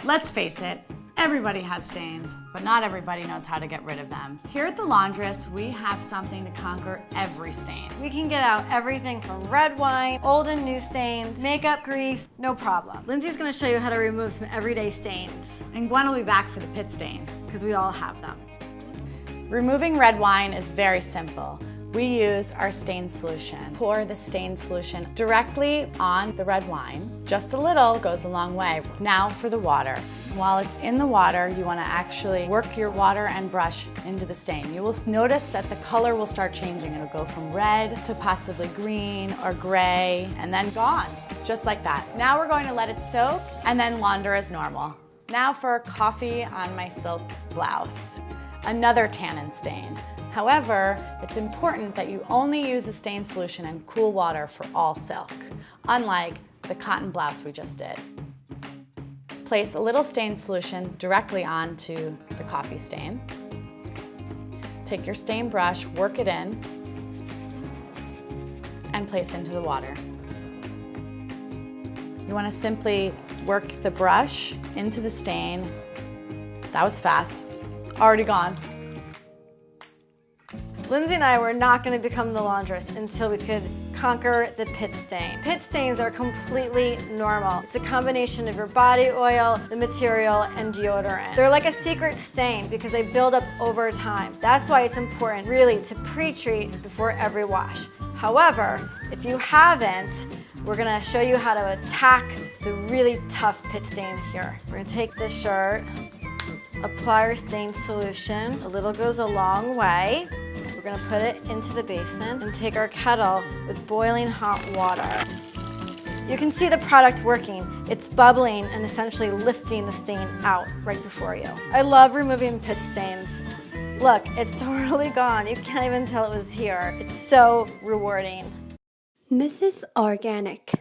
Let's face it, everybody has stains, but not everybody knows how to get rid of them. Here at the Laundress, we have something to conquer every stain. We can get out everything from red wine, old and new stains, makeup, grease, no problem. Lindsay's gonna show you how to remove some everyday stains. And Gwen will be back for the pit stain. Because we all have them. Removing red wine is very simple. We use our stain solution. Pour the stain solution directly on the red wine. Just a little goes a long way. Now for the water. While it's in the water, you want to actually work your water and brush into the stain. You will notice that the color will start changing. It'll go from red to possibly green or gray and then gone, just like that. Now we're going to let it soak and then launder as normal. Now for coffee on my silk blouse. Another tannin stain. However, it's important that you only use the stain solution in cool water for all silk, unlike the cotton blouse we just did. Place a little stain solution directly onto the coffee stain. Take your stain brush, work it in, and place into the water. You want to simply work the brush into the stain. That was fast. Already gone. Lindsay and I were not going to become the laundress until we could conquer the pit stain. Pit stains are completely normal. It's a combination of your body oil, the material, and deodorant. They're like a secret stain because they build up over time. That's why it's important really to pre-treat before every wash. However, if you haven't, we're gonna show you how to attack the really tough pit stain here. We're gonna take this shirt, apply our stain solution. A little goes a long way. We're gonna put it into the basin and take our kettle with boiling hot water. You can see the product working. It's bubbling and essentially lifting the stain out right before you. I love removing pit stains. Look, it's totally gone. You can't even tell it was here. It's so rewarding. Mrs. Organic.